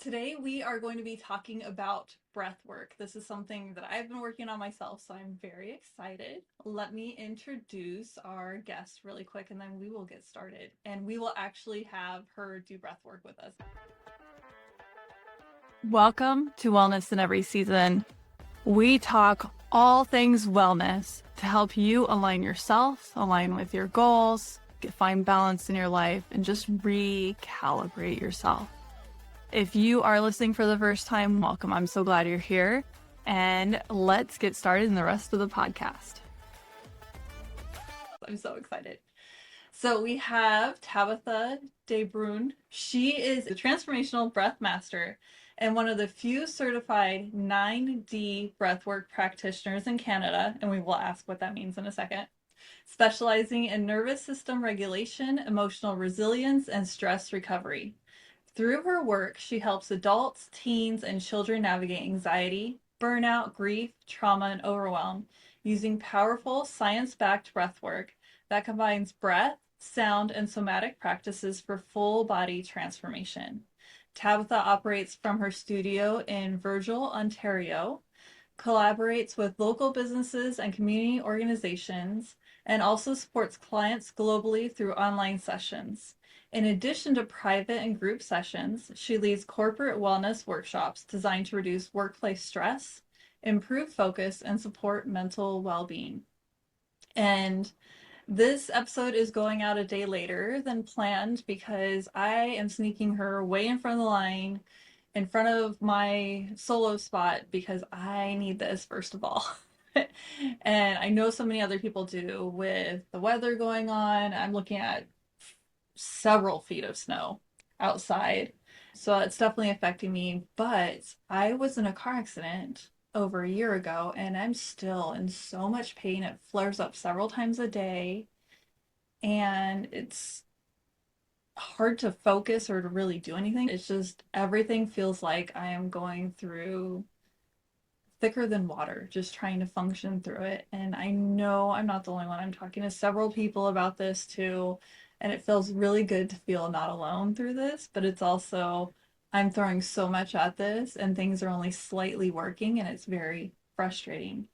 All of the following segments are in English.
Today we are going to be talking about breath work. This is something that I've been working on myself, so I'm very excited. Let me introduce our guest really quick and then we will get started. And we will actually have her do breath work with us. Welcome to Wellness in Every Season. We talk all things wellness to help you align yourself, align with your goals, find balance in your life, and just recalibrate yourself. If you are listening for the first time, welcome. I'm so glad you're here. And let's get started in the rest of the podcast. I'm so excited. So we have Tabatha DeBruyn. She is a Transformational Breath Master and one of the few certified 9D breathwork practitioners in Canada, and we will ask what that means in a second, specializing in nervous system regulation, emotional resilience, and stress recovery. Through her work, she helps adults, teens, and children navigate anxiety, burnout, grief, trauma, and overwhelm using powerful science-backed breathwork that combines breath, sound, and somatic practices for full body transformation. Tabatha operates from her studio in Virgil, Ontario, collaborates with local businesses and community organizations, and also supports clients globally through online sessions. In addition to private and group sessions, she leads corporate wellness workshops designed to reduce workplace stress, improve focus, and support mental well-being. And this episode is going out a day later than planned because I am sneaking her way in front of the line, in front of my solo spot, because I need this, first of all. And I know so many other people do with the weather going on. I'm looking at several feet of snow outside. So it's definitely affecting me. But I was in a car accident over a year ago and I'm still in so much pain. It flares up several times a day and it's hard to focus or to really do anything. It's just everything feels like I am going through thicker than water, just trying to function through it. And I know I'm not the only one. I'm talking to several people about this too. And it feels really good to feel not alone through this, but it's also, I'm throwing so much at this and things are only slightly working and it's very frustrating.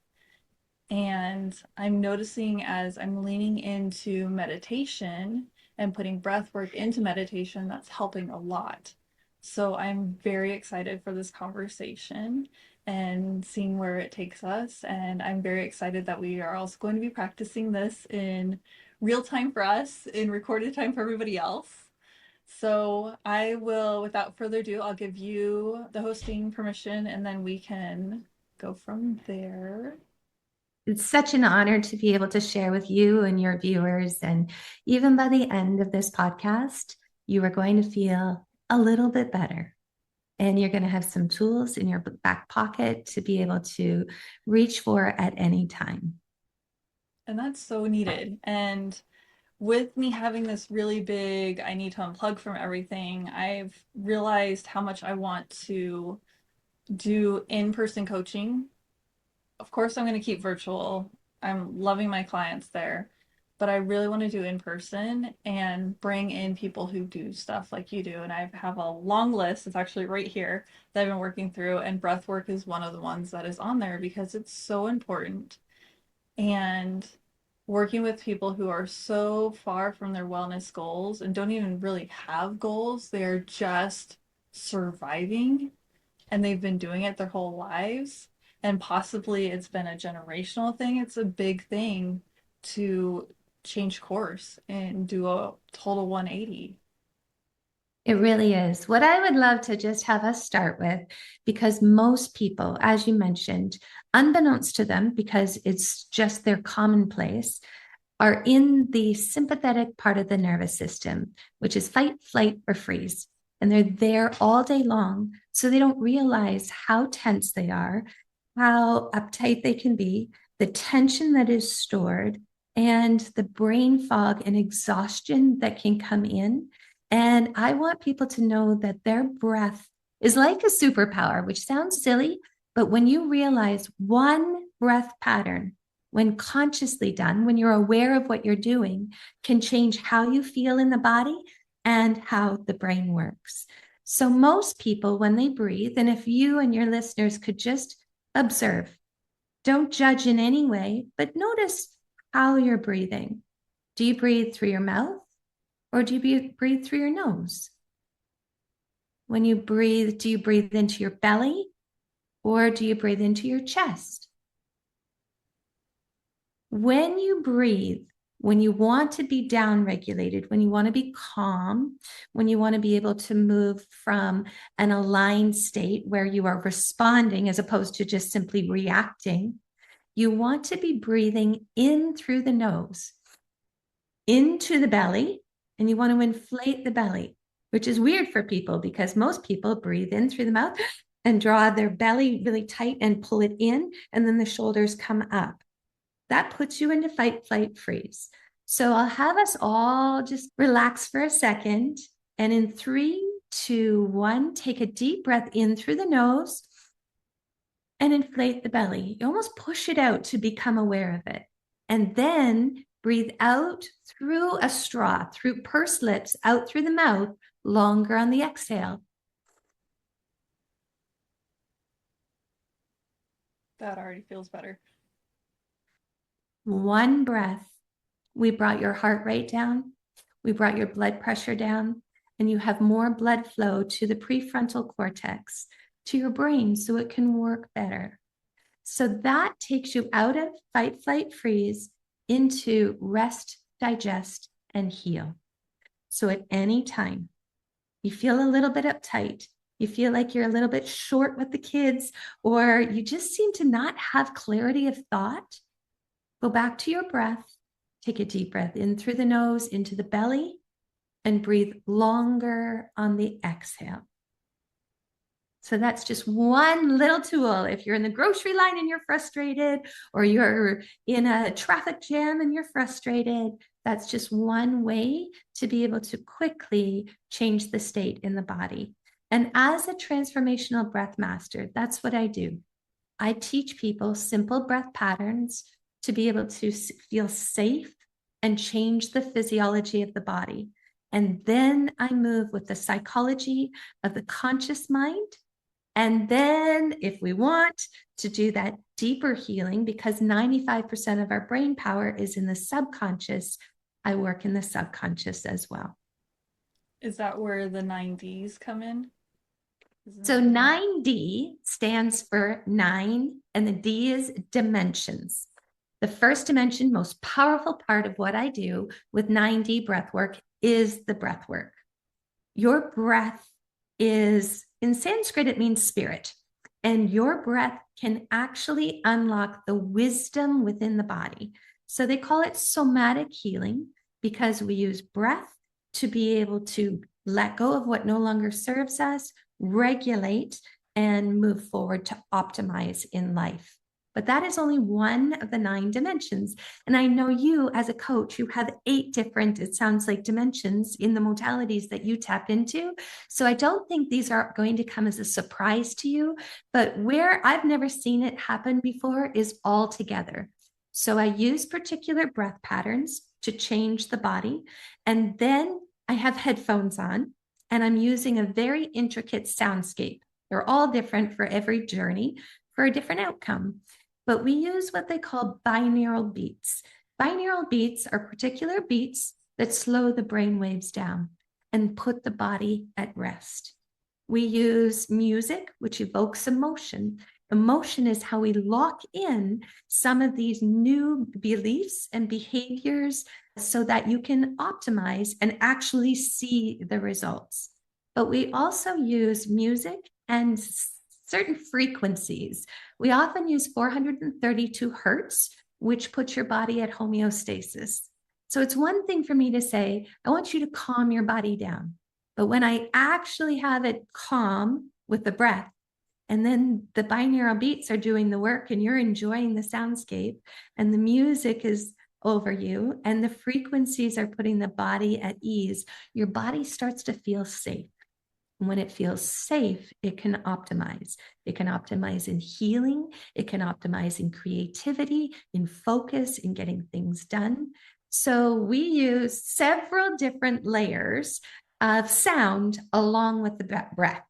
And I'm noticing as I'm leaning into meditation and putting breath work into meditation, that's helping a lot. So I'm very excited for this conversation and seeing where it takes us. And I'm very excited that we are also going to be practicing this in real time for us, in recorded time for everybody else. So I will, without further ado, I'll give you the hosting permission and then we can go from there. It's such an honor to be able to share with you and your viewers. And even by the end of this podcast, you are going to feel a little bit better. And you're going to have some tools in your back pocket to be able to reach for at any time. And that's so needed. And with me having this really big, I need to unplug from everything, I've realized how much I want to do in-person coaching. Of course, I'm going to keep virtual. I'm loving my clients there, but I really want to do in person and bring in people who do stuff like you do. And I have a long list. It's actually right here that I've been working through, and breath work is one of the ones that is on there because it's so important. And working with people who are so far from their wellness goals and don't even really have goals, they're just surviving and they've been doing it their whole lives. And possibly it's been a generational thing. It's a big thing to change course and do a total 180. It really is. What I would love to just have us start with, because most people, as you mentioned, unbeknownst to them, because it's just their commonplace, are in the sympathetic part of the nervous system, which is fight, flight, or freeze. And they're there all day long. So they don't realize how tense they are, how uptight they can be, the tension that is stored, and the brain fog and exhaustion that can come in. And I want people to know that their breath is like a superpower, which sounds silly, but when you realize one breath pattern, when consciously done, when you're aware of what you're doing, can change how you feel in the body and how the brain works. So most people, when they breathe, and if you and your listeners could just observe, don't judge in any way, but notice how you're breathing. Do you breathe through your mouth or do you breathe through your nose? When you breathe, do you breathe into your belly or do you breathe into your chest? When you breathe, when you want to be down regulated, when you want to be calm, when you want to be able to move from an aligned state where you are responding as opposed to just simply reacting, you want to be breathing in through the nose, into the belly, and you want to inflate the belly, which is weird for people because most people breathe in through the mouth and draw their belly really tight and pull it in, and then the shoulders come up. That puts you into fight, flight, freeze. So I'll have us all just relax for a second. And in 3, 2, 1, take a deep breath in through the nose and inflate the belly. You almost push it out to become aware of it. And then breathe out through a straw, through pursed lips, out through the mouth, longer on the exhale. That already feels better. One breath. We brought your heart rate down. We brought your blood pressure down, and you have more blood flow to the prefrontal cortex, to your brain, so it can work better. So that takes you out of fight, flight, freeze into rest, digest, and heal. So at any time you feel a little bit uptight, you feel like you're a little bit short with the kids, or you just seem to not have clarity of thought, go back to your breath. Take a deep breath in through the nose, into the belly, and breathe longer on the exhale. So that's just one little tool. If you're in the grocery line and you're frustrated, or you're in a traffic jam and you're frustrated, that's just one way to be able to quickly change the state in the body. And as a transformational breath master, that's what I do. I teach people simple breath patterns to be able to feel safe and change the physiology of the body. And then I move with the psychology of the conscious mind. And then, if we want to do that deeper healing, because 95% of our brain power is in the subconscious, I work in the subconscious as well. Is that where the 9Ds come in? So 9D stands for 9, and the D is dimensions. The first dimension, most powerful part of what I do with 9D breath work is the breath work. Your breath is, in Sanskrit, it means spirit. And your breath can actually unlock the wisdom within the body. So they call it somatic healing because we use breath to be able to let go of what no longer serves us, regulate, and move forward to optimize in life. But that is only one of the 9 dimensions. And I know you, as a coach, you have 8 different, it sounds like, dimensions in the modalities that you tap into. So I don't think these are going to come as a surprise to you. But where I've never seen it happen before is all together. So I use particular breath patterns to change the body. And then I have headphones on, and I'm using a very intricate soundscape. They're all different for every journey, for a different outcome. But we use what they call binaural beats. Binaural beats are particular beats that slow the brain waves down and put the body at rest. We use music, which evokes emotion. Emotion is how we lock in some of these new beliefs and behaviors so that you can optimize and actually see the results. But we also use music and certain frequencies. We often use 432 hertz, which puts your body at homeostasis. So it's one thing for me to say, I want you to calm your body down. But when I actually have it calm with the breath, and then the binaural beats are doing the work and you're enjoying the soundscape and the music is over you and the frequencies are putting the body at ease, your body starts to feel safe. When it feels safe, it can optimize. It can optimize in healing. It can optimize in creativity, in focus, in getting things done. So we use several different layers of sound along with the breath.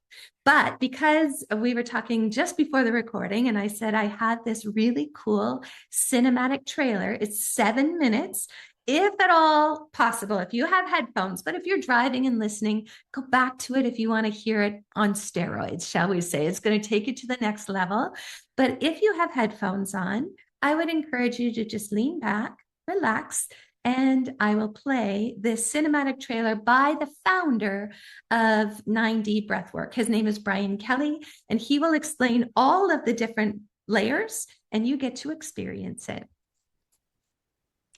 But because we were talking just before the recording, and I said I had this really cool cinematic trailer, it's 7 minutes. If at all possible, if you have headphones, but if you're driving and listening, go back to it if you want to hear it on steroids, shall we say. It's going to take you to the next level. But if you have headphones on, I would encourage you to just lean back, relax, and I will play this cinematic trailer by the founder of 9D Breathwork. His name is Brian Kelly, and he will explain all of the different layers, and you get to experience it.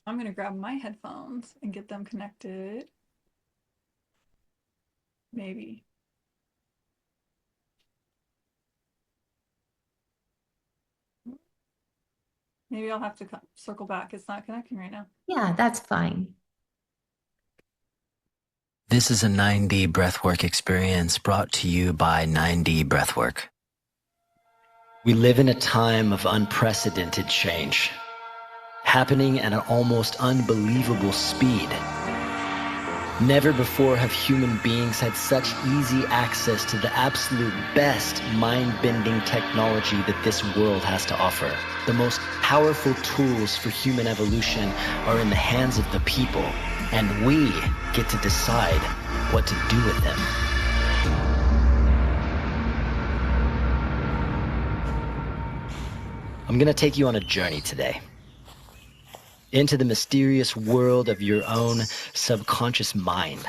I'm going to grab my headphones and get them connected. Maybe. Maybe I'll have to circle back. It's not connecting right now. Yeah, that's fine. This is a 9D Breathwork experience brought to you by 9D Breathwork. We live in a time of unprecedented change, happening at an almost unbelievable speed. Never before have human beings had such easy access to the absolute best mind-bending technology that this world has to offer. The most powerful tools for human evolution are in the hands of the people, and we get to decide what to do with them. I'm going to take you on a journey today into the mysterious world of your own subconscious mind.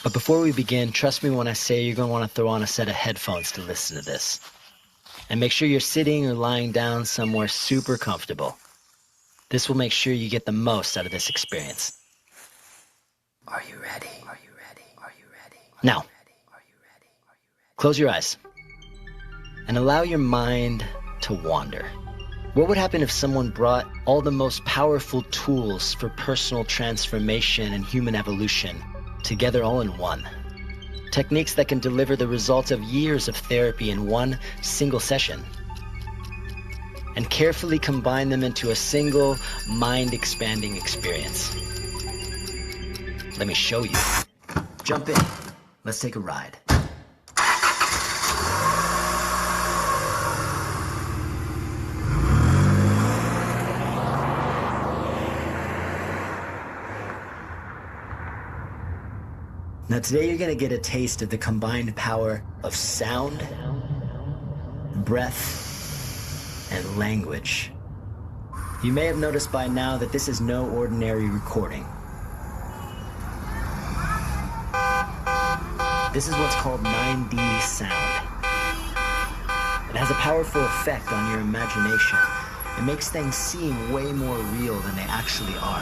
But before we begin, trust me when I say you're going to want to throw on a set of headphones to listen to this. And make sure you're sitting or lying down somewhere super comfortable. This will make sure you get the most out of this experience. Are you ready? Are you ready? Are you ready? Now, close your eyes and allow your mind to wander. What would happen if someone brought all the most powerful tools for personal transformation and human evolution together all in one? Techniques that can deliver the results of years of therapy in one single session, and carefully combine them into a single mind-expanding experience. Let me show you. Jump in. Let's take a ride. Now today you're going to get a taste of the combined power of sound, breath, and language. You may have noticed by now that this is no ordinary recording. This is what's called 9D sound. It has a powerful effect on your imagination. It makes things seem way more real than they actually are.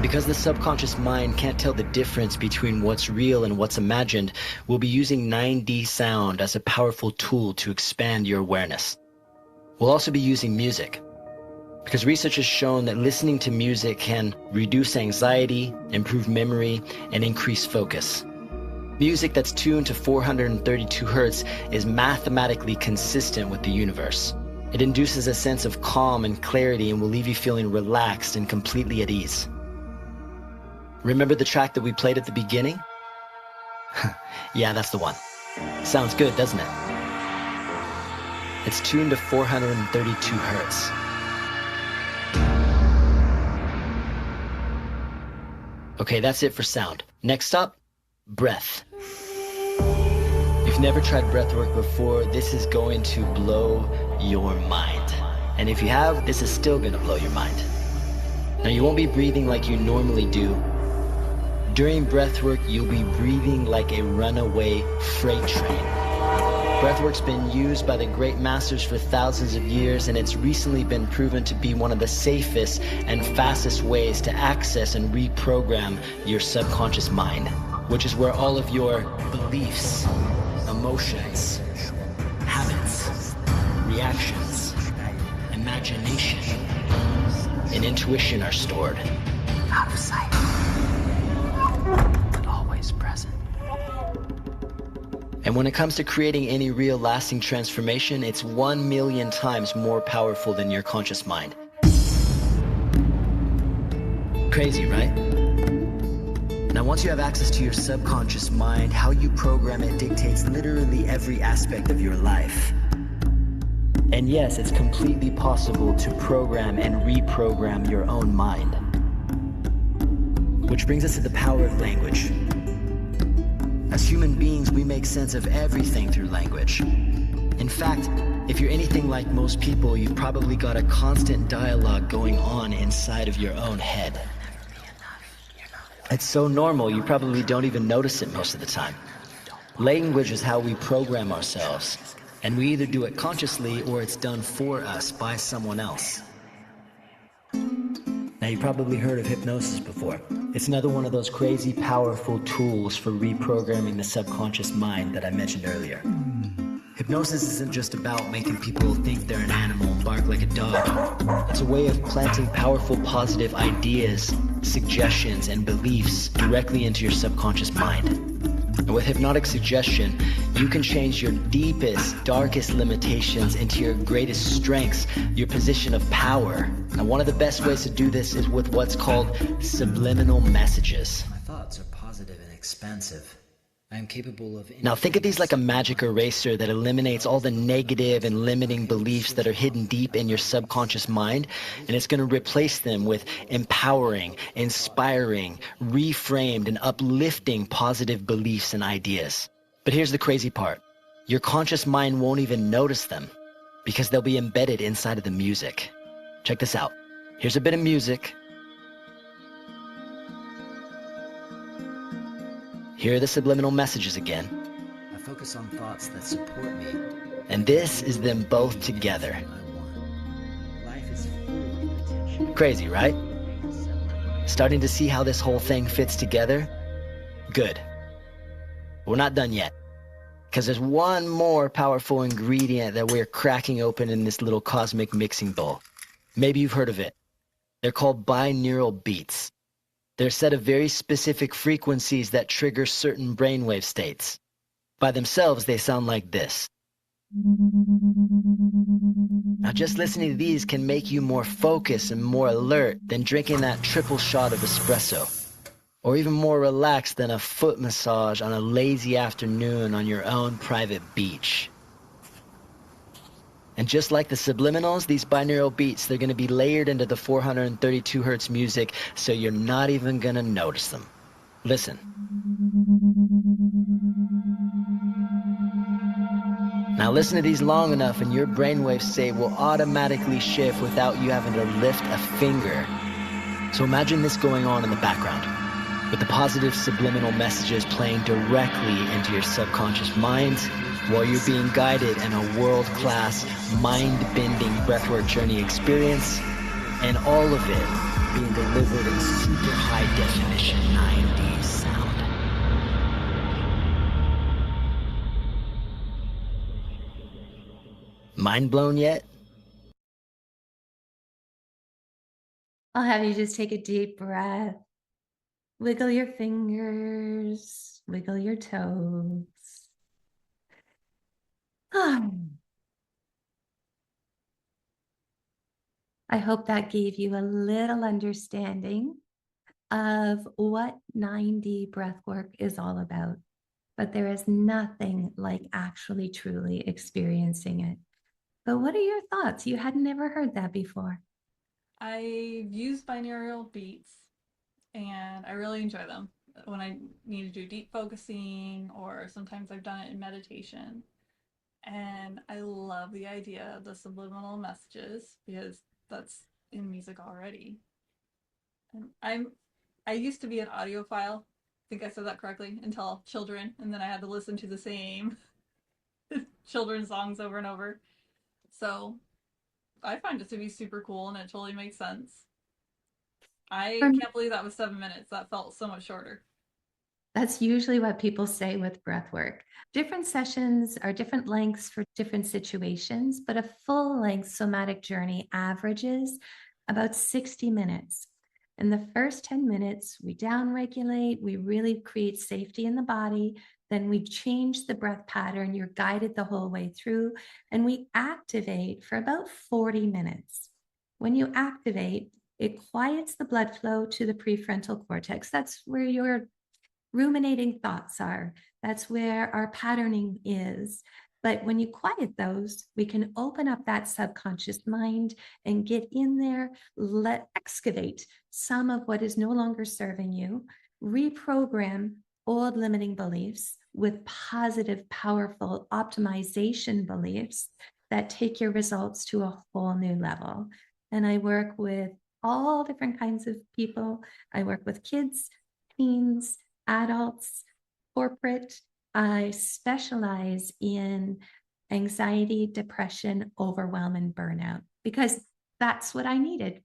Because the subconscious mind can't tell the difference between what's real and what's imagined, we'll be using 9D sound as a powerful tool to expand your awareness. We'll also be using music, because research has shown that listening to music can reduce anxiety, improve memory, and increase focus. Music that's tuned to 432 hertz is mathematically consistent with the universe. It induces a sense of calm and clarity and will leave you feeling relaxed and completely at ease. Remember the track that we played at the beginning? Yeah, that's the one. Sounds good, doesn't it? It's tuned to 432 hertz. Okay, that's it for sound. Next up, breath. If you've never tried breathwork before, this is going to blow your mind. And if you have, this is still going to blow your mind. Now, you won't be breathing like you normally do. During breathwork, you'll be breathing like a runaway freight train. Breathwork's been used by the great masters for thousands of years, and it's recently been proven to be one of the safest and fastest ways to access and reprogram your subconscious mind, which is where all of your beliefs, emotions, habits, reactions, imagination, and intuition are stored. Out of sight, but always present. And when it comes to creating any real lasting transformation, it's 1,000,000 times more powerful than your conscious mind. Crazy, right? Now, once you have access to your subconscious mind, how you program it dictates literally every aspect of your life. And yes, it's completely possible to program and reprogram your own mind. Which brings us to the power of language. As human beings, we make sense of everything through language. In fact, if you're anything like most people, you've probably got a constant dialogue going on inside of your own head. It's so normal, you probably don't even notice it most of the time. Language is how we program ourselves, and we either do it consciously or it's done for us by someone else. Now, you've probably heard of hypnosis before. It's another one of those crazy powerful tools for reprogramming the subconscious mind that I mentioned earlier. Hypnosis isn't just about making people think they're an animal and bark like a dog. It's a way of planting powerful positive ideas, suggestions, and beliefs directly into your subconscious mind. And with hypnotic suggestion, you can change your deepest, darkest limitations into your greatest strengths, your position of power. And one of the best ways to do this is with what's called subliminal messages. My thoughts are positive and expansive. I am capable of... Now think of these like a magic eraser that eliminates all the negative and limiting beliefs that are hidden deep in your subconscious mind, and it's going to replace them with empowering, inspiring, reframed, and uplifting positive beliefs and ideas. But here's the crazy part. Your conscious mind won't even notice them because they'll be embedded inside of the music. Check this out. Here's a bit of music. Here are the subliminal messages again. I focus on thoughts that support me. And this is them both together. Life is full of potential. Crazy, right? Starting to see how this whole thing fits together? Good. We're not done yet. Because there's one more powerful ingredient that we're cracking open in this little cosmic mixing bowl. Maybe you've heard of it. They're called binaural beats. They're a set of very specific frequencies that trigger certain brainwave states. By themselves, they sound like this. Now, just listening to these can make you more focused and more alert than drinking that triple shot of espresso, or even more relaxed than a foot massage on a lazy afternoon on your own private beach. And just like the subliminals, these binaural beats, they're going to be layered into the 432 hertz music, so you're not even going to notice them. Listen. Now listen to these long enough and your brainwave state will automatically shift without you having to lift a finger. So imagine this going on in the background, with the positive subliminal messages playing directly into your subconscious mind, while you're being guided in a world-class, mind-bending breathwork journey experience, and all of it being delivered in super high-definition 9D sound. Mind blown yet? I'll have you just take a deep breath. Wiggle your fingers, wiggle your toes. I hope that gave you a little understanding of what 9D breathwork is all about. But there is nothing like actually truly experiencing it. But what are your thoughts? You had never heard that before. I've used binaural beats and I really enjoy them when I need to do deep focusing, or sometimes I've done it in meditation. And I love the idea of the subliminal messages because that's in music already. And I used to be an audiophile. I think I said that correctly, until children, and then I had to listen to the same children's songs over and over. So I find it to be super cool and it totally makes sense. I can't believe that was 7 minutes. That felt so much shorter. That's usually what people say with breath work. Different sessions are different lengths for different situations, but a full length somatic journey averages about 60 minutes. In the first 10 minutes, we downregulate, we really create safety in the body. Then we change the breath pattern. You're guided the whole way through, and we activate for about 40 minutes. When you activate, it quiets the blood flow to the prefrontal cortex. That's where your ruminating thoughts are. That's where our patterning is. But when you quiet those, we can open up that subconscious mind and get in there, excavate some of what is no longer serving you, reprogram old limiting beliefs with positive, powerful optimization beliefs that take your results to a whole new level. And I work with all different kinds of people. I work with kids, teens, adults, corporate. I specialize in anxiety, depression, overwhelm, and burnout because that's what I needed.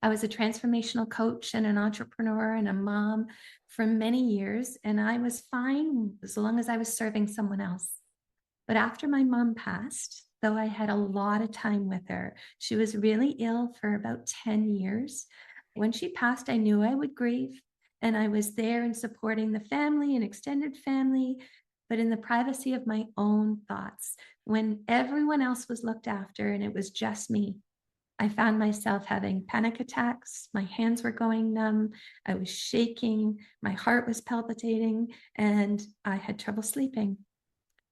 I was a transformational coach and an entrepreneur and a mom for many years, and I was fine as long as I was serving someone else. But after my mom passed, though I had a lot of time with her, she was really ill for about 10 years. When she passed, I knew I would grieve, and I was there and supporting the family and extended family, but in the privacy of my own thoughts. When everyone else was looked after and it was just me, I found myself having panic attacks. My hands were going numb. I was shaking. My heart was palpitating, and I had trouble sleeping.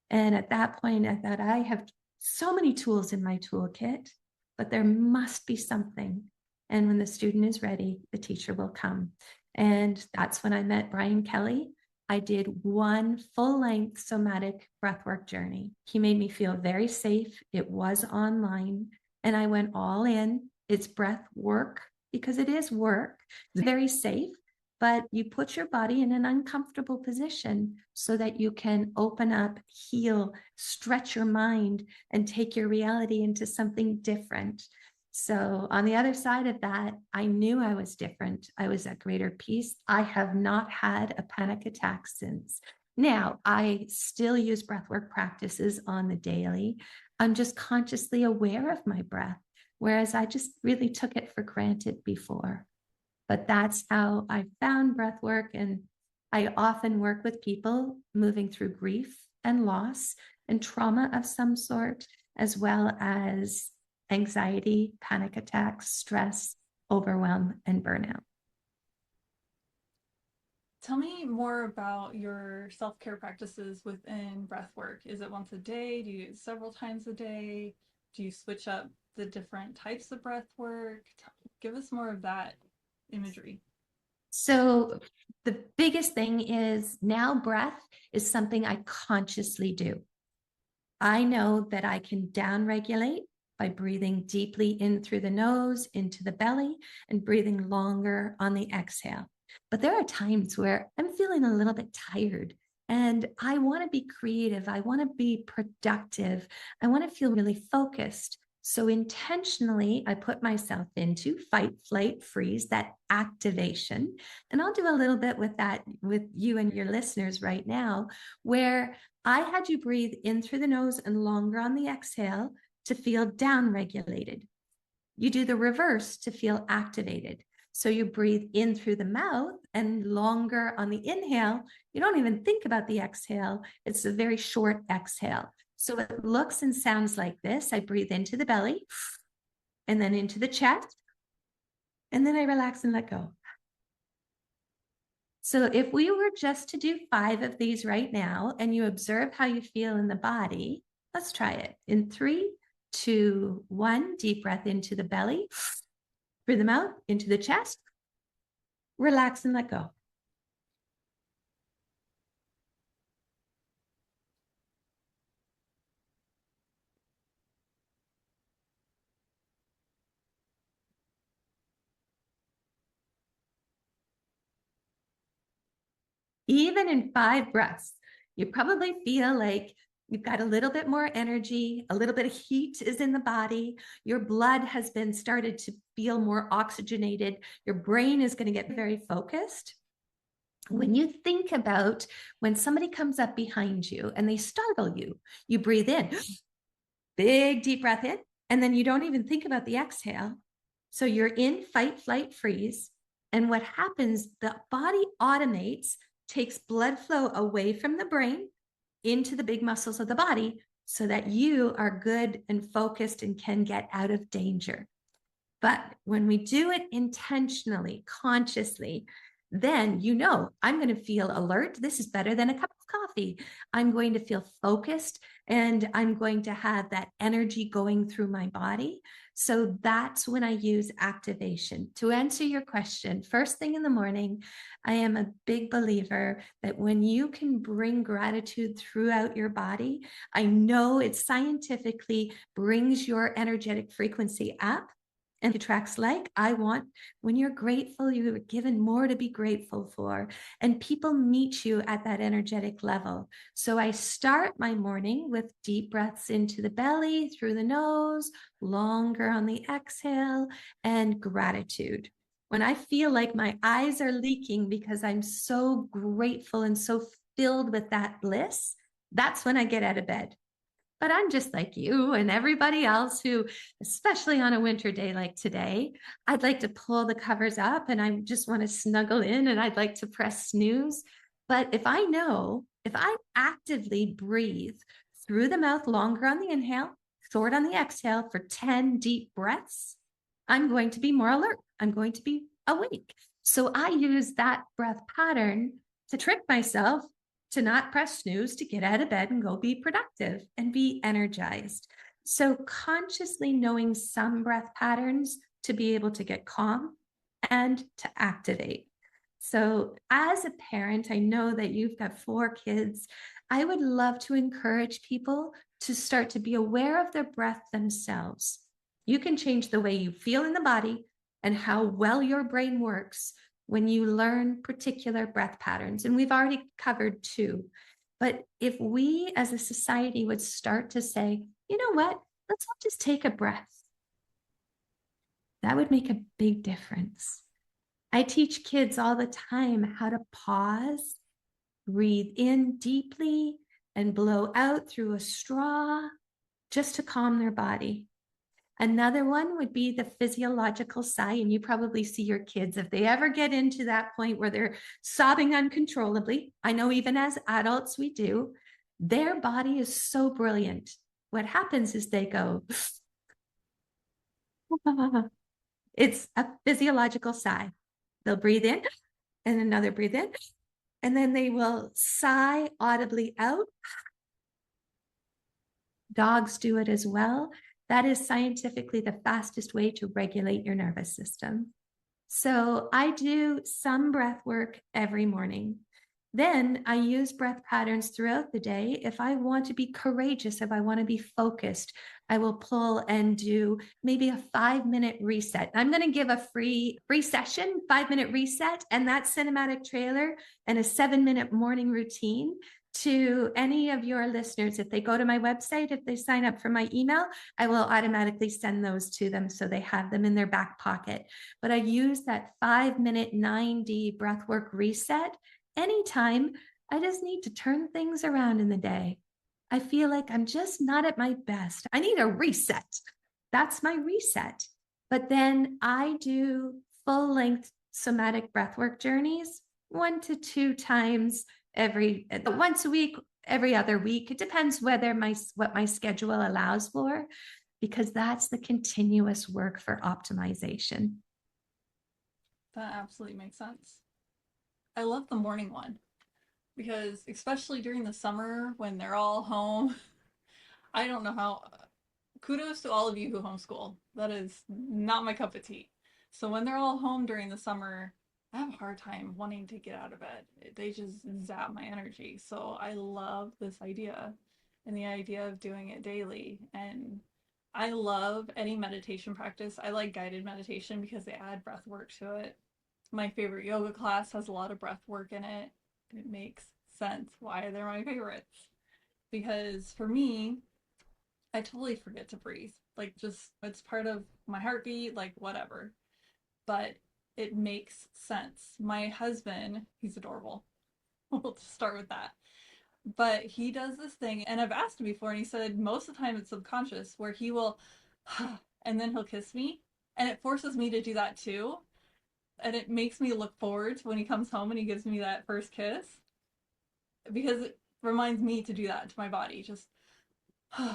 And at that point, I thought, I have so many tools in my toolkit, but there must be something. And when the student is ready, the teacher will come. And that's when I met Brian Kelly. I did one full-length somatic breathwork journey. He made me feel very safe. It was online, and I went all in. It's breath work because it is work. It's very safe, but you put your body in an uncomfortable position so that you can open up, heal, stretch your mind, and take your reality into something different. So on the other side of that, I knew I was different. I was at greater peace. I have not had a panic attack since. Now, I still use breathwork practices on the daily. I'm just consciously aware of my breath, whereas I just really took it for granted before. But that's how I found breathwork. And I often work with people moving through grief and loss and trauma of some sort, as well as anxiety, panic attacks, stress, overwhelm, and burnout. Tell me more about your self-care practices within breathwork. Is it once a day? Do you do it several times a day? Do you switch up the different types of breathwork? Give us more of that imagery. So the biggest thing is now breath is something I consciously do. I know that I can downregulate by breathing deeply in through the nose, into the belly, and breathing longer on the exhale. But there are times where I'm feeling a little bit tired and I want to be creative. I want to be productive. I want to feel really focused. So intentionally, I put myself into fight, flight, freeze, that activation. And I'll do a little bit with that with you and your listeners right now, where I had you breathe in through the nose and longer on the exhale to feel down regulated. You do the reverse to feel activated. So you breathe in through the mouth and longer on the inhale. You don't even think about the exhale. It's a very short exhale. So it looks and sounds like this. I breathe into the belly and then into the chest. And then I relax and let go. So if we were just to do 5 of these right now and you observe how you feel in the body, let's try it. In 3, 2, 1, deep breath into the belly, through the mouth, into the chest, relax and let go. Even in 5 breaths, you probably feel like you've got a little bit more energy, a little bit of heat is in the body. Your blood has been started to feel more oxygenated. Your brain is going to get very focused. When you think about when somebody comes up behind you and they startle you, you breathe in, big deep breath in, and then you don't even think about the exhale. So you're in fight, flight, freeze. And what happens, the body automates, takes blood flow away from the brain into the big muscles of the body so that you are good and focused and can get out of danger. But when we do it intentionally, consciously, then I'm going to feel alert. This is better than a cup of coffee. I'm going to feel focused and I'm going to have that energy going through my body. So that's when I use activation. To answer your question, first thing in the morning, I am a big believer that when you can bring gratitude throughout your body, I know it scientifically brings your energetic frequency up and attracts like. When you're grateful, you're given more to be grateful for, and people meet you at that energetic level. So I start my morning with deep breaths into the belly, through the nose, longer on the exhale, and gratitude. When I feel like my eyes are leaking because I'm so grateful and so filled with that bliss, that's when I get out of bed. But I'm just like you and everybody else who, especially on a winter day like today, I'd like to pull the covers up and I just want to snuggle in and I'd like to press snooze. But if I actively breathe through the mouth longer on the inhale, short on the exhale for 10 deep breaths, I'm going to be more alert. I'm going to be awake. So I use that breath pattern to trick myself to not press snooze, to get out of bed and go be productive and be energized. So consciously knowing some breath patterns to be able to get calm and to activate. So as a parent, I know that you've got 4 kids. I would love to encourage people to start to be aware of their breath themselves. You can change the way you feel in the body and how well your brain works when you learn particular breath patterns. And we've already covered 2. But if we as a society would start to say, you know what, let's all just take a breath, that would make a big difference. I teach kids all the time how to pause, breathe in deeply, and blow out through a straw just to calm their body. Another one would be the physiological sigh. And you probably see your kids, if they ever get into that point where they're sobbing uncontrollably, I know even as adults we do, their body is so brilliant. What happens is they go, it's a physiological sigh. They'll breathe in and another breathe in, and then they will sigh audibly out. Dogs do it as well. That is scientifically the fastest way to regulate your nervous system. So I do some breath work every morning. Then I use breath patterns throughout the day. If I want to be courageous, if I want to be focused, I will pull and do maybe a 5-minute reset. I'm going to give a free session, 5-minute reset, and that cinematic trailer and a 7-minute morning routine to any of your listeners. If they go to my website, if they sign up for my email, I will automatically send those to them so they have them in their back pocket. But I use that 5-minute 9D breathwork reset anytime I just need to turn things around in the day. I feel like I'm just not at my best. I need a reset. That's my reset. But then I do full length somatic breathwork journeys 1 to 2 times once a week, every other week. It depends what my schedule allows for, because that's the continuous work for optimization. That absolutely makes sense. I love the morning one because, especially during the summer when they're all home, I don't know how. Kudos to all of you who homeschool. That is not my cup of tea. So when they're all home during the summer, I have a hard time wanting to get out of bed. They just zap my energy. So I love this idea and the idea of doing it daily. And I love any meditation practice. I like guided meditation because they add breath work to it. My favorite yoga class has a lot of breath work in it. It makes sense why they're my favorites. Because for me, I totally forget to breathe. Like, just it's part of my heartbeat, like whatever. But it makes sense. My husband, he's adorable. We'll just start with that. But he does this thing, and I've asked him before, and he said most of the time it's subconscious, where he will, and then he'll kiss me, and it forces me to do that too. And it makes me look forward to when he comes home and he gives me that first kiss, because it reminds me to do that to my body. Just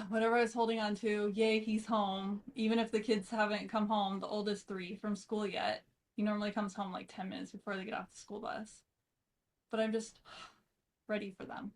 whatever I was holding on to, yay, he's home. Even if the kids haven't come home, the oldest 3 from school yet, He normally comes home like 10 minutes before they get off the school bus. But I'm just ready for them.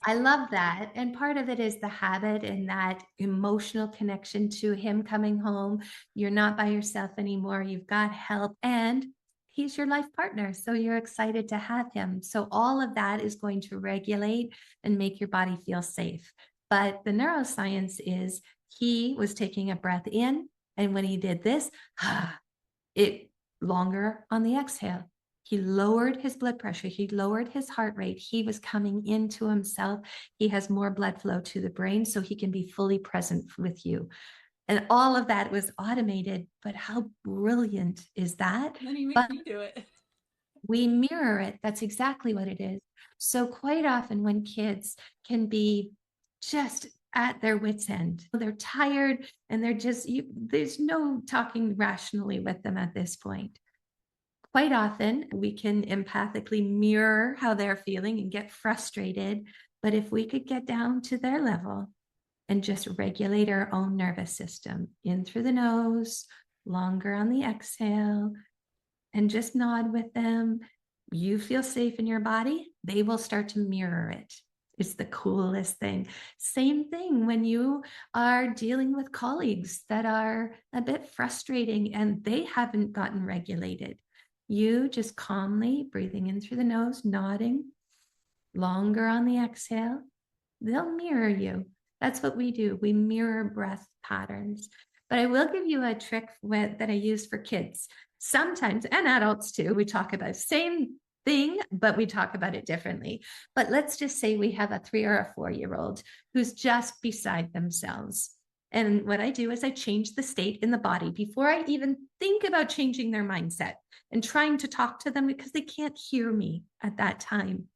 I love that. And part of it is the habit and that emotional connection to him coming home. You're not by yourself anymore. You've got help and he's your life partner. So you're excited to have him. So all of that is going to regulate and make your body feel safe. But the neuroscience is he was taking a breath in. And when he did this, it longer on the exhale. He lowered his blood pressure. He lowered his heart rate. He was coming into himself. He has more blood flow to the brain so he can be fully present with you. And all of that was automated. But how brilliant is that? And then you make but me do it. We mirror it. That's exactly what it is. So quite often when kids can be just at their wits' end, they're tired and they're just, there's no talking rationally with them at this point. Quite often, we can empathically mirror how they're feeling and get frustrated. But if we could get down to their level and just regulate our own nervous system in through the nose, longer on the exhale, and just nod with them, you feel safe in your body, they will start to mirror it. It's the coolest thing. Same thing when you are dealing with colleagues that are a bit frustrating and they haven't gotten regulated. You just calmly breathing in through the nose, nodding, longer on the exhale, they'll mirror you. That's what we do. We mirror breath patterns. But I will give you a trick that I use for kids sometimes, and adults too. We talk about same thing, but we talk about it differently. But let's just say we have a 3 or a 4-year-old who's just beside themselves. And what I do is I change the state in the body before I even think about changing their mindset and trying to talk to them because they can't hear me at that time.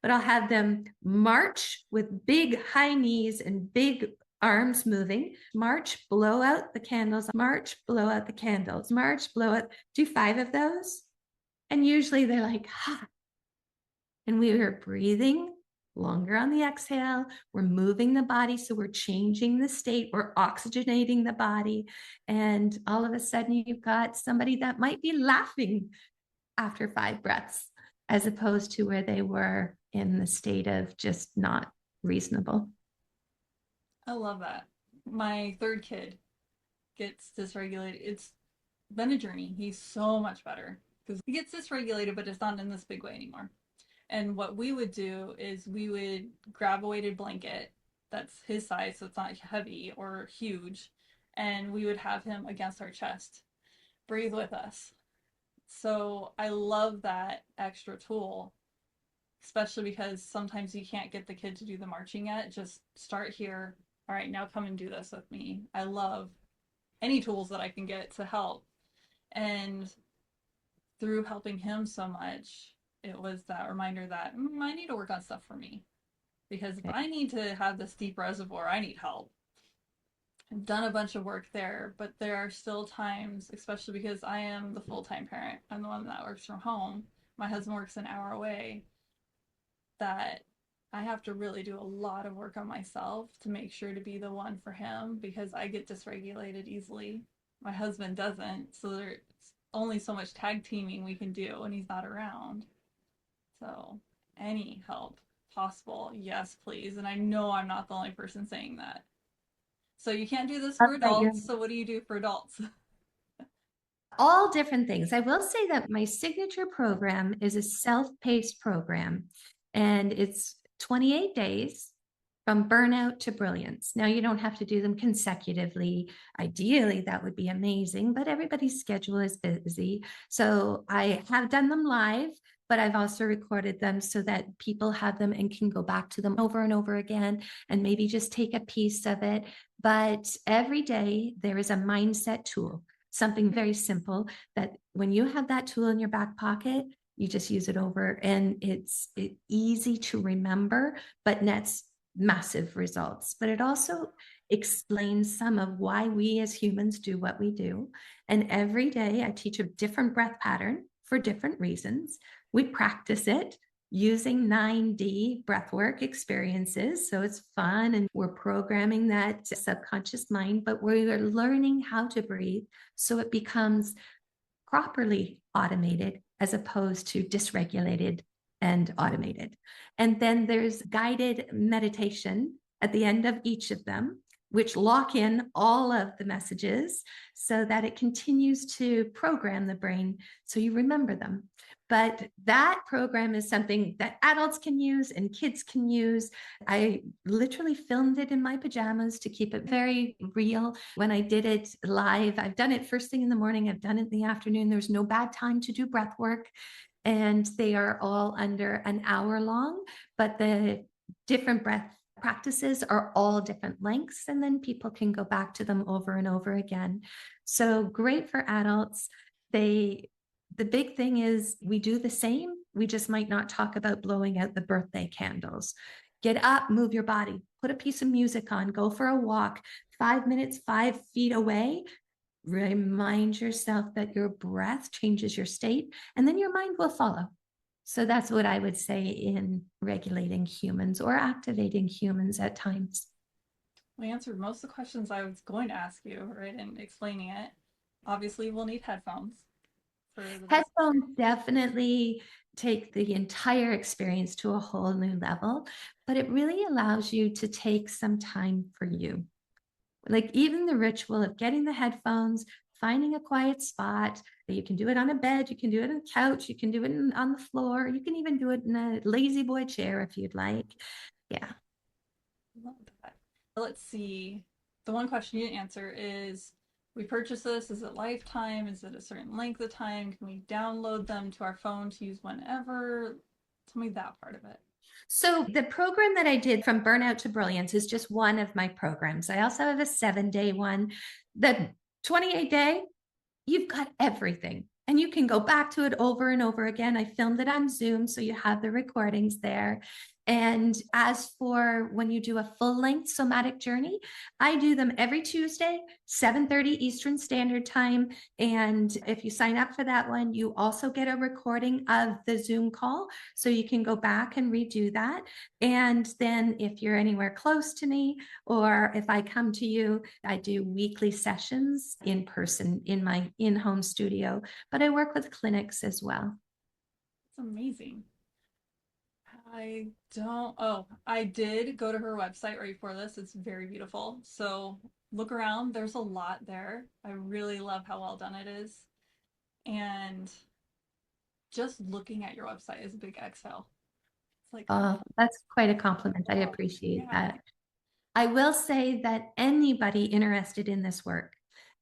But I'll have them march with big high knees and big arms moving. March, blow out the candles. March, blow out the candles. March, blow out. Do 5 of those. And usually they're like, ha. And we are breathing longer on the exhale. We're moving the body. So we're changing the state. We're oxygenating the body. And all of a sudden you've got somebody that might be laughing after 5 breaths, as opposed to where they were in the state of just not reasonable. I love that. My 3rd kid gets dysregulated. It's been a journey. He's so much better because he gets dysregulated, but it's not in this big way anymore. And what we would do is we would grab a weighted blanket that's his size, so it's not heavy or huge, and we would have him against our chest, breathe with us. So I love that extra tool, especially because sometimes you can't get the kid to do the marching yet. Just start here. All right, now come and do this with me. I love any tools that I can get to help. And through helping him so much, it was that reminder that I need to work on stuff for me. Because if I need to have this deep reservoir, I need help. I've done a bunch of work there, but there are still times, especially because I am the full-time parent, I'm the one that works from home. My husband works an hour away, that I have to really do a lot of work on myself to make sure to be the one for him because I get dysregulated easily. My husband doesn't, so there's only so much tag teaming we can do when he's not around. So, any help possible, yes, please. And I know I'm not the only person saying that. So, you can't do this for adults. So, what do you do for adults? All different things. I will say that my signature program is a self-paced program, and it's 28 days from burnout to brilliance. Now, you don't have to do them consecutively. Ideally, that would be amazing, but everybody's schedule is busy. So I have done them live, but I've also recorded them so that people have them and can go back to them over and over again and maybe just take a piece of it. But every day there is a mindset tool, something very simple that when you have that tool in your back pocket, you just use it over, and it's easy to remember, but nets massive results. But it also explains some of why we as humans do what we do. And every day I teach a different breath pattern for different reasons. We practice it using 9D breathwork experiences. So it's fun, and we're programming that subconscious mind, but we're learning how to breathe so it becomes properly automated as opposed to dysregulated and automated. And then there's guided meditation at the end of each of them, which lock in all of the messages so that it continues to program the brain so you remember them. But that program is something that adults can use and kids can use. I literally filmed it in my pajamas to keep it very real. When I did it live, I've done it first thing in the morning, I've done it in the afternoon. There's no bad time to do breath work. And they are all under an hour long, but the different breath practices are all different lengths, and then people can go back to them over and over again. So great for adults. The big thing is we do the same. We just might not talk about blowing out the birthday candles. Get up, move your body, put a piece of music on, go for a walk, 5 minutes, 5 feet away. Remind yourself that your breath changes your state, and then your mind will follow. So that's what I would say in regulating humans or activating humans at times. We answered most of the questions I was going to ask you, right, in explaining it. Obviously, we'll need headphones. Headphones definitely take the entire experience to a whole new level, but it really allows you to take some time for you. Like even the ritual of getting the headphones, finding a quiet spot. You can do it on a bed, you can do it on a couch, you can do it on the floor, you can even do it in a lazy boy chair if you'd like. Yeah. Love that. Let's see. The one question you didn't answer is, we purchase this, is it lifetime? Is it a certain length of time? Can we download them to our phone to use whenever? Tell me that part of it. So the program that I did from Burnout to Brilliance is just one of my programs. I also have a 7-day one. The 28-day, you've got everything. And you can go back to it over and over again. I filmed it on Zoom, so you have the recordings there. And as for when you do a full-length somatic journey, I do them every Tuesday, 7:30 Eastern Standard Time. And if you sign up for that one, you also get a recording of the Zoom call, so you can go back and redo that. And then if you're anywhere close to me, or if I come to you, I do weekly sessions in person in my in-home studio, but I work with clinics as well. It's amazing. I did go to her website right before this. It's very beautiful. So look around. There's a lot there. I really love how well done it is. And just looking at your website is a big exhale. It's like, oh, that's quite a compliment. I appreciate that. I will say that anybody interested in this work,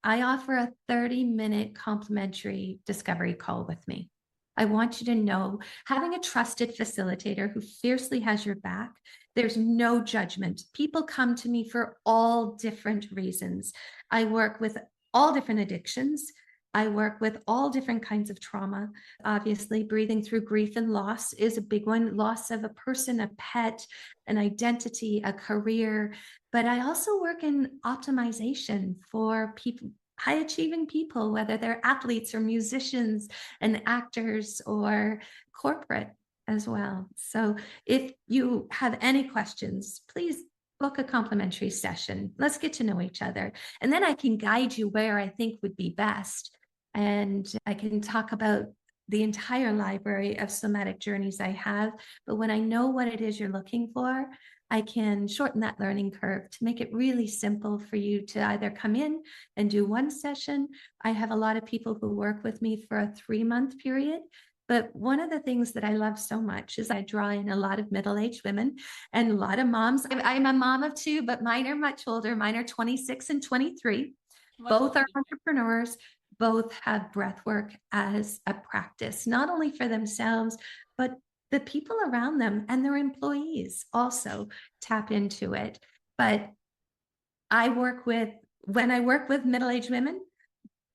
I offer a 30-minute complimentary discovery call with me. I want you to know, having a trusted facilitator who fiercely has your back, there's no judgment. People come to me for all different reasons. I work with all different addictions. I work with all different kinds of trauma. Obviously, breathing through grief and loss is a big one. Loss of a person, a pet, an identity, a career. But I also work in optimization for people, high achieving people, whether they're athletes or musicians and actors or corporate as well. So if you have any questions, please book a complimentary session. Let's get to know each other. And then I can guide you where I think would be best. And I can talk about the entire library of somatic journeys I have. But when I know what it is you're looking for, I can shorten that learning curve to make it really simple for you to either come in and do one session. I have a lot of people who work with me for a 3-month period. But one of the things that I love so much is I draw in a lot of middle-aged women and a lot of moms. I'm a mom of 2, but mine are much older. Mine are 26 and 23. Both are entrepreneurs. Both have breath work as a practice, not only for themselves, but the people around them and their employees also tap into it. But when I work with middle-aged women,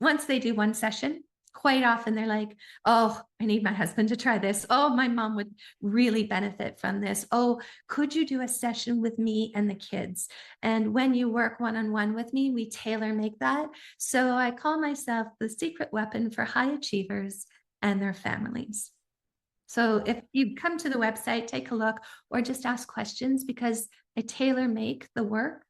once they do one session, quite often they're like, oh, I need my husband to try this. Oh, my mom would really benefit from this. Oh, could you do a session with me and the kids? And when you work one-on-one with me, we tailor make that. So I call myself the secret weapon for high achievers and their families. So if you come to the website, take a look, or just ask questions, because I tailor make the work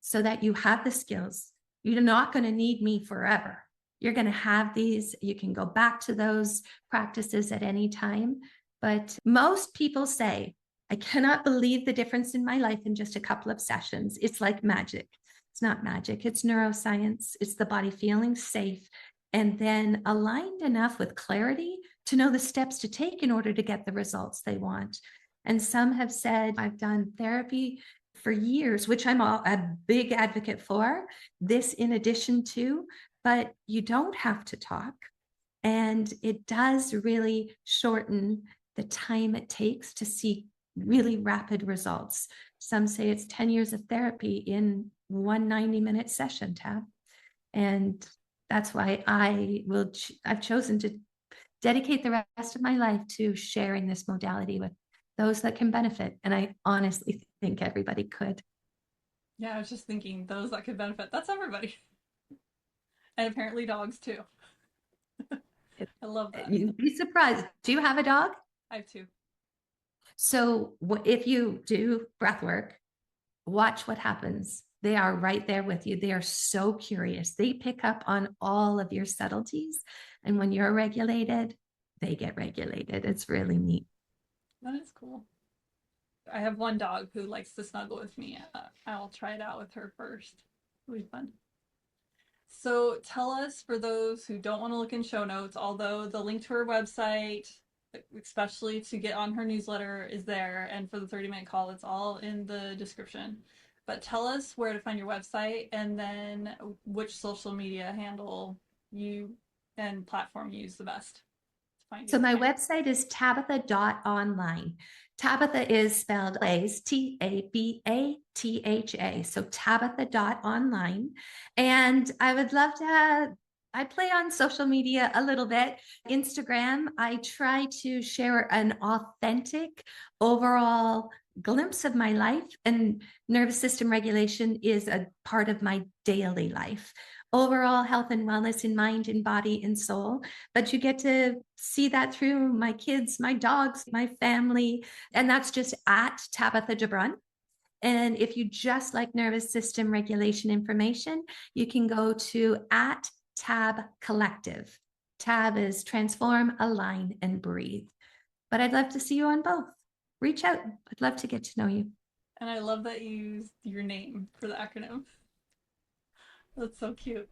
so that you have the skills. You're not going to need me forever. You're going to have these. You can go back to those practices at any time. But most people say, I cannot believe the difference in my life in just a couple of sessions. It's like magic. It's not magic, it's neuroscience. It's the body feeling safe and then aligned enough with clarity to know the steps to take in order to get the results they want. And some have said, I've done therapy for years, which I'm a big advocate for, this in addition to, but you don't have to talk. And it does really shorten the time it takes to see really rapid results. Some say it's 10 years of therapy in one 90-minute session, Tab. And that's why I've chosen to dedicate the rest of my life to sharing this modality with those that can benefit. And I honestly think everybody could. Yeah, I was just thinking those that could benefit. That's everybody. And apparently dogs too. I love that. You'd be surprised. Do you have a dog? I have two. So if you do breath work, watch what happens. They are right there with you. They are so curious. They pick up on all of your subtleties. And when you're regulated, they get regulated. It's really neat. That is cool. I have one dog who likes to snuggle with me. I'll try it out with her first. It'll be fun. So tell us, for those who don't want to look in show notes, although the link to her website, especially to get on her newsletter, is there, and for the 30-minute call, it's all in the description. But tell us where to find your website and then which social media handle you and platform you use the best to find So you. my website is tabatha.online. Tabatha is spelled as Tabatha. So tabatha.online. And I would love to I play on social media a little bit. Instagram, I try to share an authentic overall glimpse of my life, and nervous system regulation is a part of my daily life. Overall health and wellness in mind, in body, and soul. But you get to see that through my kids, my dogs, my family. And that's just at Tabatha DeBruyn. And if you just like nervous system regulation information, you can go to at Tab Collective. Tab is transform, align, and breathe. But I'd love to see you on both. Reach out. I'd love to get to know you. And I love that you used your name for the acronym. That's so cute.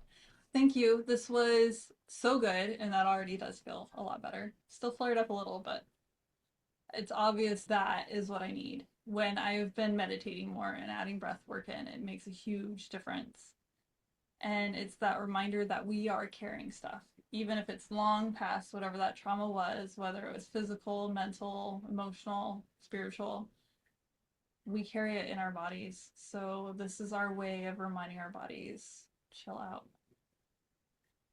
Thank you. This was so good, and that already does feel a lot better. Still flared up a little, but it's obvious that is what I need. When I've been meditating more and adding breath work in, it makes a huge difference. And it's that reminder that we are carrying stuff, even if it's long past whatever that trauma was, whether it was physical, mental, emotional, spiritual. We carry it in our bodies. So this is our way of reminding our bodies, chill out.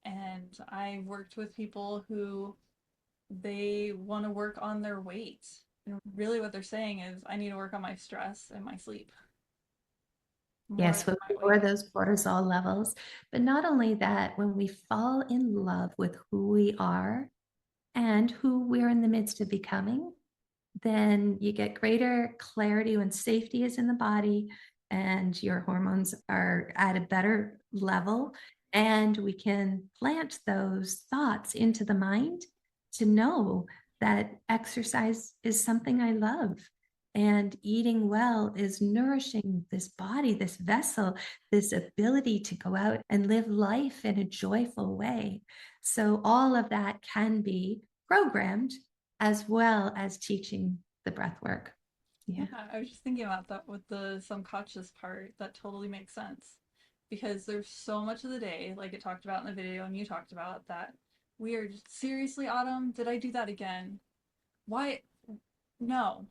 And I've worked with people who they want to work on their weight. And really what they're saying is, I need to work on my stress and my sleep. Yes, we'll lower those cortisol levels. But not only that, when we fall in love with who we are and who we're in the midst of becoming, then you get greater clarity when safety is in the body and your hormones are at a better level. And we can plant those thoughts into the mind to know that exercise is something I love. And eating well is nourishing this body, this vessel, this ability to go out and live life in a joyful way. So all of that can be programmed as well as teaching the breath work. Yeah, I was just thinking about that with the subconscious part. That totally makes sense. Because there's so much of the day, like it talked about in the video and you talked about, that we are just, seriously, Autumn, did I do that again? Why? No.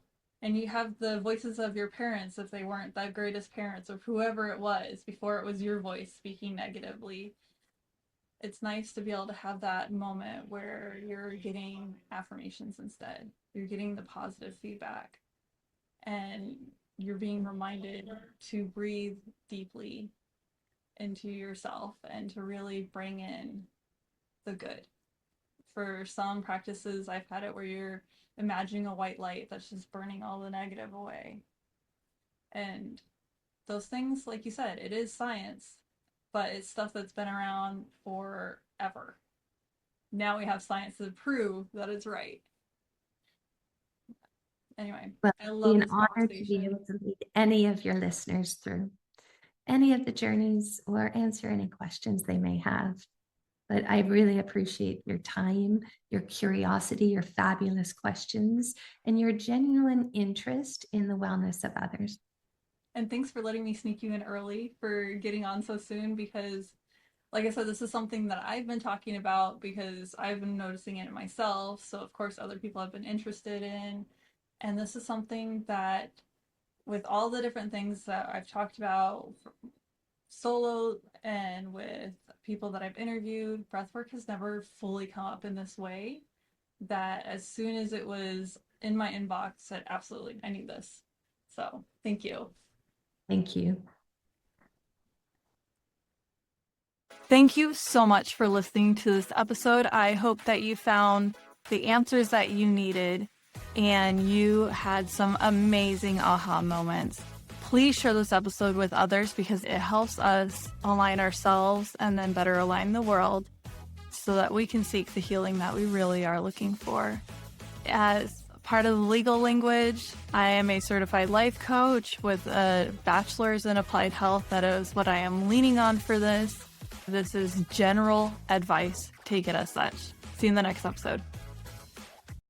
And you have the voices of your parents, if they weren't the greatest parents, or whoever it was before it was your voice speaking negatively. It's nice to be able to have that moment where you're getting affirmations instead. You're getting the positive feedback. And you're being reminded to breathe deeply into yourself and to really bring in the good. For some practices, I've had it where you're imagining a white light that's just burning all the negative away. And those things, like you said, it is science, but it's stuff that's been around forever. ever. Now we have science to prove that it's right. Anyway, Well, I it'd be love an this honor to be conversation. able to lead any of your listeners through any of the journeys or answer any questions they may have. But I really appreciate your time, your curiosity, your fabulous questions, and your genuine interest in the wellness of others. And thanks for letting me sneak you in early, for getting on so soon, because like I said, this is something that I've been talking about because I've been noticing it myself. So of course other people have been interested in. And this is something that, with all the different things that I've talked about solo and with people that I've interviewed, breathwork has never fully come up in this way. That as soon as it was in my inbox, said, absolutely, I need this. So thank you. Thank you. Thank you so much for listening to this episode. I hope that you found the answers that you needed and you had some amazing aha moments. Please share this episode with others because it helps us align ourselves and then better align the world so that we can seek the healing that we really are looking for. As part of the legal language, I am a certified life coach with a bachelor's in applied health. That is what I am leaning on for this. This is general advice. Take it as such. See you in the next episode.